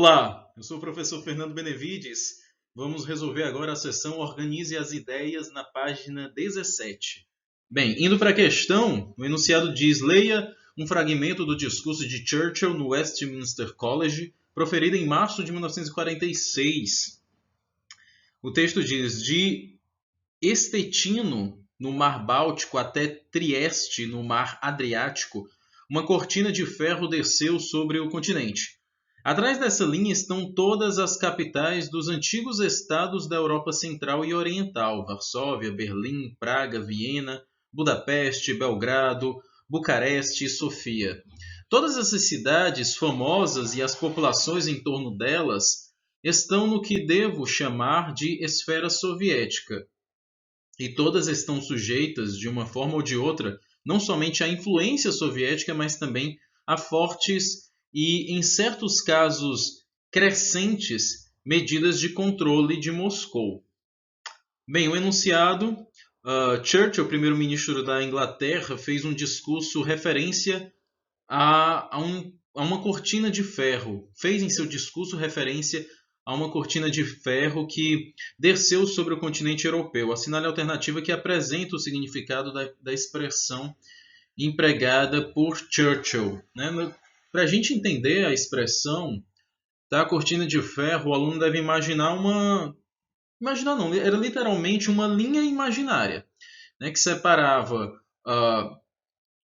Olá, eu sou o professor Fernando Benevides. Vamos resolver agora a seção Organize as Ideias na página 17. Bem, indo para a questão, o enunciado diz: leia um fragmento do discurso de Churchill no Westminster College, proferido em março de 1946. O texto diz: de Estetino, no Mar Báltico, até Trieste, no Mar Adriático, uma cortina de ferro desceu sobre o continente. Atrás dessa linha estão todas as capitais dos antigos estados da Europa Central e Oriental: Varsóvia, Berlim, Praga, Viena, Budapeste, Belgrado, Bucareste e Sofia. Todas essas cidades famosas e as populações em torno delas estão no que devo chamar de esfera soviética, e todas estão sujeitas, de uma forma ou de outra, não somente à influência soviética, mas também a fortes e, em certos casos, crescentes medidas de controle de Moscou. Bem, o enunciado, Churchill, primeiro-ministro da Inglaterra, fez um discurso referência a uma cortina de ferro. Fez em seu discurso referência a uma cortina de ferro que desceu sobre o continente europeu. Assinale a alternativa que apresenta o significado da expressão empregada por Churchill. Para a gente entender a expressão da cortina de ferro, o aluno deve imaginar uma... Imaginar não, era literalmente uma linha imaginária, que separava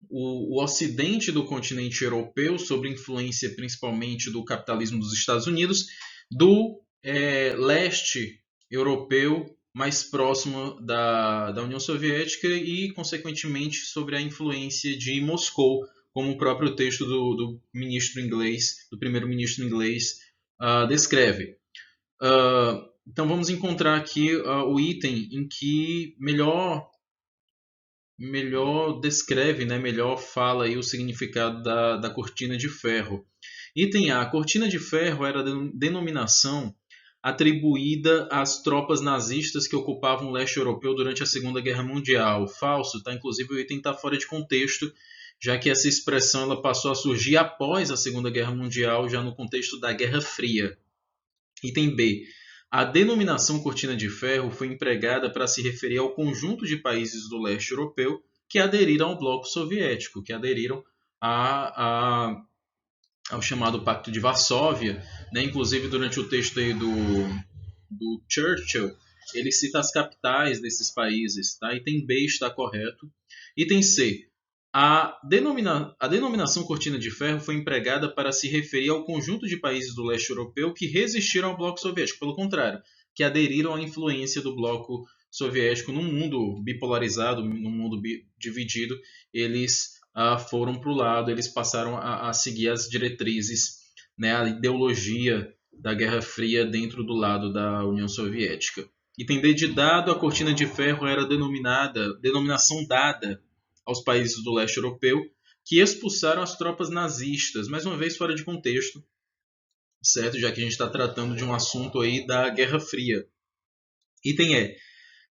o ocidente do continente europeu, sob influência principalmente do capitalismo dos Estados Unidos, do leste europeu, mais próximo da União Soviética e, consequentemente, sobre a influência de Moscou, como o próprio texto do ministro inglês, do primeiro-ministro inglês, descreve. Então vamos encontrar aqui o item em que melhor descreve, melhor fala aí o significado da cortina de ferro. Item A. A cortina de ferro era a denominação atribuída às tropas nazistas que ocupavam o leste europeu durante a Segunda Guerra Mundial. Falso, tá? Inclusive o item está fora de contexto, já que essa expressão ela passou a surgir após a Segunda Guerra Mundial, já no contexto da Guerra Fria. Item B. A denominação cortina de ferro foi empregada para se referir ao conjunto de países do leste europeu que aderiram ao bloco soviético, que aderiram ao chamado Pacto de Varsóvia. Inclusive, durante o texto aí do Churchill, ele cita as capitais desses países. Tá? Item B está correto. Item C. A denominação cortina de ferro foi empregada para se referir ao conjunto de países do leste europeu que resistiram ao bloco soviético. Pelo contrário, que aderiram à influência do bloco soviético num mundo bipolarizado, num mundo dividido. Eles foram para o lado, eles passaram a seguir as diretrizes, a ideologia da Guerra Fria dentro do lado da União Soviética. Item D de dado, a cortina de ferro era denominação dada aos países do leste europeu que expulsaram as tropas nazistas, mais uma vez fora de contexto, certo? Já que a gente está tratando de um assunto aí da Guerra Fria. Item E.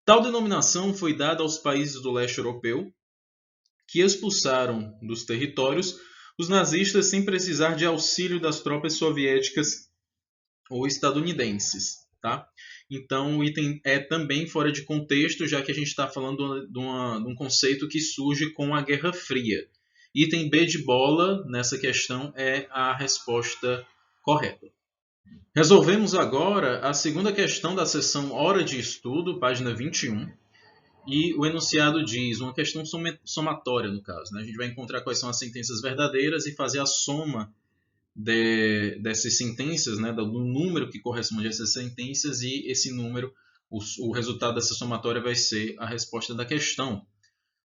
Tal denominação foi dada aos países do leste europeu que expulsaram dos territórios os nazistas sem precisar de auxílio das tropas soviéticas ou estadunidenses. Tá? Então, o item é também fora de contexto, já que a gente está falando de um conceito que surge com a Guerra Fria. Item B de bola nessa questão é a resposta correta. Resolvemos agora a segunda questão da seção Hora de Estudo, página 21. E o enunciado diz, uma questão somatória no caso. A gente vai encontrar quais são as sentenças verdadeiras e fazer a soma dessas sentenças, do número que corresponde a essas sentenças, e esse número, o resultado dessa somatória vai ser a resposta da questão.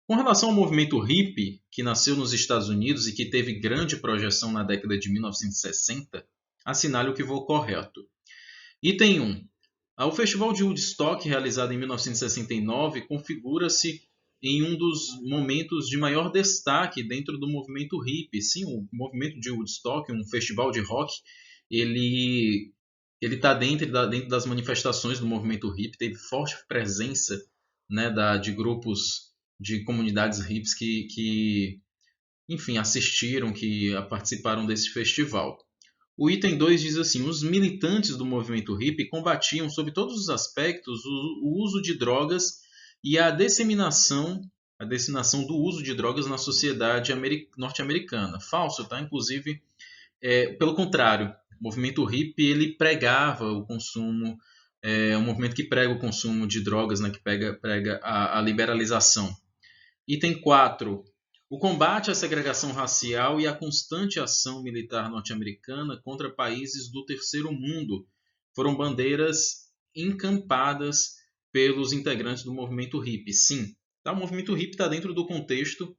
Com relação ao movimento hippie, que nasceu nos Estados Unidos e que teve grande projeção na década de 1960, assinale o que for correto. Item 1. O Festival de Woodstock, realizado em 1969, configura-se em um dos momentos de maior destaque dentro do movimento hippie. Sim, o movimento de Woodstock, um festival de rock, ele está dentro das manifestações do movimento hippie, teve forte presença de grupos de comunidades hippies que enfim, assistiram, que participaram desse festival. O item 2 diz assim: os militantes do movimento hippie combatiam, sob todos os aspectos, o uso de drogas e a disseminação do uso de drogas na sociedade norte-americana. Falso, tá? Inclusive, pelo contrário, o movimento hippie ele pregava o consumo, um movimento que prega o consumo de drogas, né, que prega a liberalização. Item 4. O combate à segregação racial e a constante ação militar norte-americana contra países do terceiro mundo foram bandeiras encampadas pelos integrantes do movimento hippie. Sim, tá? O movimento hippie está dentro do contexto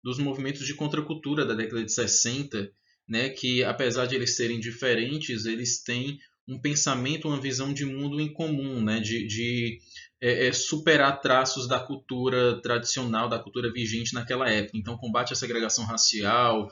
dos movimentos de contracultura da década de 60, né, que apesar de eles serem diferentes, eles têm um pensamento, uma visão de mundo em comum, né, de superar traços da cultura tradicional, da cultura vigente naquela época. Então, combate à segregação racial,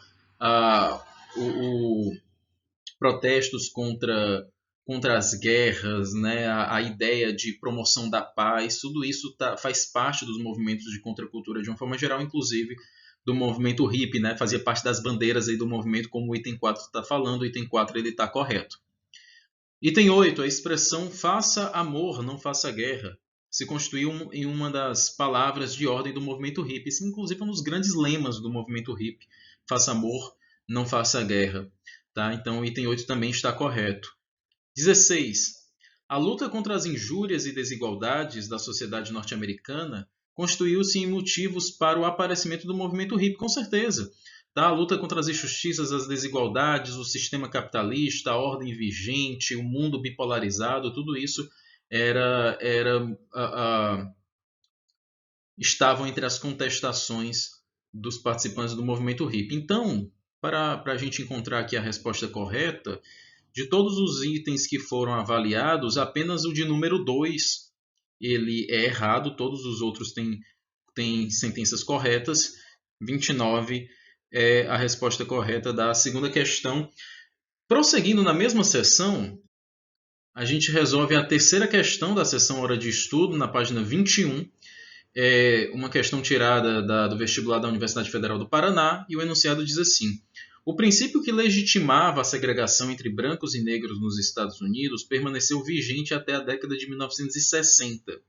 protestos contra as guerras, né, a ideia de promoção da paz, tudo isso faz parte dos movimentos de contracultura de uma forma geral, inclusive do movimento hippie, né, fazia parte das bandeiras aí do movimento, como o item 4 está falando, o item 4 ele está correto. Item 8, a expressão faça amor, não faça guerra, se constituiu em uma das palavras de ordem do movimento hippie. Isso, inclusive, é um dos grandes lemas do movimento hippie. Faça amor, não faça guerra. Tá? Então, o item 8 também está correto. 16. A luta contra as injúrias e desigualdades da sociedade norte-americana constituiu-se em motivos para o aparecimento do movimento hippie, com certeza. Tá? A luta contra as injustiças, as desigualdades, o sistema capitalista, a ordem vigente, o mundo bipolarizado, tudo isso estavam entre as contestações dos participantes do movimento hippie. Então, para a gente encontrar aqui a resposta correta, de todos os itens que foram avaliados, apenas o de número 2 ele é errado, todos os outros têm sentenças corretas. 29 é a resposta correta da segunda questão. Prosseguindo na mesma seção, a gente resolve a terceira questão da seção Hora de Estudo, na página 21. É uma questão tirada do vestibular da Universidade Federal do Paraná, e o enunciado diz assim: o princípio que legitimava a segregação entre brancos e negros nos Estados Unidos permaneceu vigente até a década de 1960.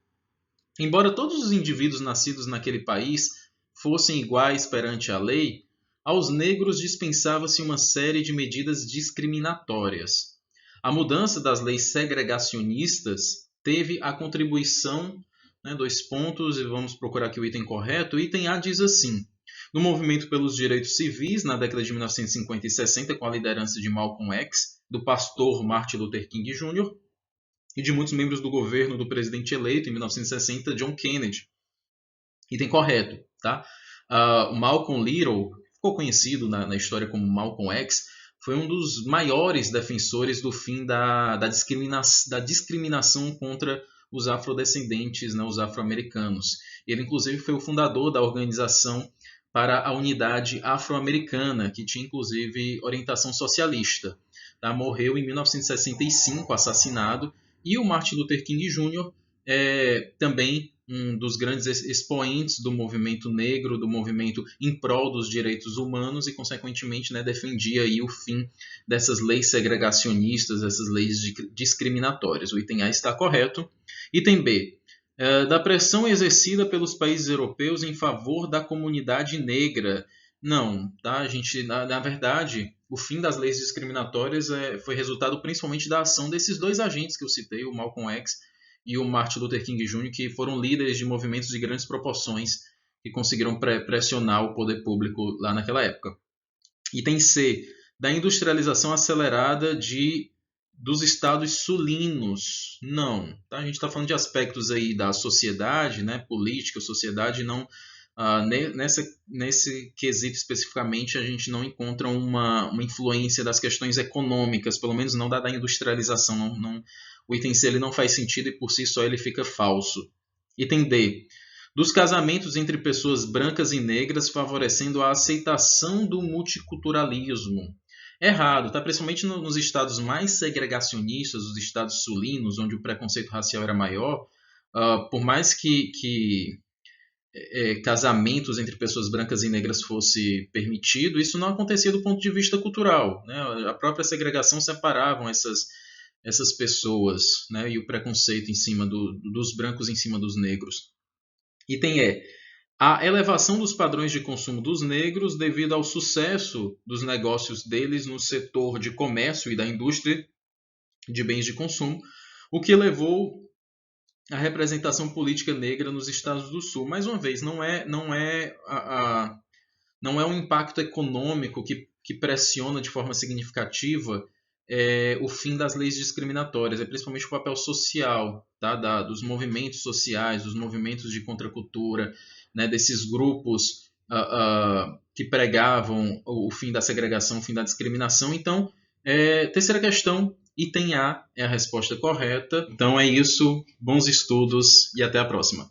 Embora todos os indivíduos nascidos naquele país fossem iguais perante a lei, aos negros dispensava-se uma série de medidas discriminatórias. A mudança das leis segregacionistas teve a contribuição, né, 2 pontos, e vamos procurar aqui o item correto. O item A diz assim: no movimento pelos direitos civis, na década de 1950 e 60, com a liderança de Malcolm X, do pastor Martin Luther King Jr., e de muitos membros do governo do presidente eleito, em 1960, John Kennedy. Item correto. Tá? O Malcolm Little, ficou conhecido na história como Malcolm X, foi um dos maiores defensores do fim da discriminação contra os afrodescendentes, né, os afro-americanos. Ele, inclusive, foi o fundador da Organização para a Unidade Afro-Americana, que tinha, inclusive, orientação socialista. Tá? Morreu em 1965, assassinado, e o Martin Luther King Jr. é também um dos grandes expoentes do movimento negro, do movimento em prol dos direitos humanos e, consequentemente, né, defendia aí o fim dessas leis segregacionistas, essas leis discriminatórias. O item A está correto. Item B. Da pressão exercida pelos países europeus em favor da comunidade negra. Não, tá? A gente, na verdade, o fim das leis discriminatórias foi resultado principalmente da ação desses 2 agentes que eu citei, o Malcolm X e o Martin Luther King Jr., que foram líderes de movimentos de grandes proporções que conseguiram pressionar o poder público lá naquela época. Item C. Da industrialização acelerada dos estados sulinos. Não. Tá? A gente está falando de aspectos aí da sociedade, né, política, sociedade, não... nesse quesito especificamente, a gente não encontra uma influência das questões econômicas, pelo menos não da industrialização. O item C ele não faz sentido e por si só ele fica falso. Item D. Dos casamentos entre pessoas brancas e negras, favorecendo a aceitação do multiculturalismo. Errado, tá? Principalmente nos estados mais segregacionistas, os estados sulinos, onde o preconceito racial era maior, por mais que casamentos entre pessoas brancas e negras fosse permitido, isso não acontecia do ponto de vista cultural, né? A própria segregação separavam essas pessoas, né? E o preconceito em cima dos brancos em cima dos negros. Item E. A elevação dos padrões de consumo dos negros devido ao sucesso dos negócios deles no setor de comércio e da indústria de bens de consumo, o que levou à representação política negra nos Estados do Sul. Mais uma vez, não é um impacto econômico que pressiona de forma significativa o fim das leis discriminatórias, é principalmente o papel social, tá? Dos movimentos sociais, dos movimentos de contracultura, né? Desses grupos que pregavam o fim da segregação, o fim da discriminação. Então, terceira questão, item A é a resposta correta. Então é isso, bons estudos e até a próxima.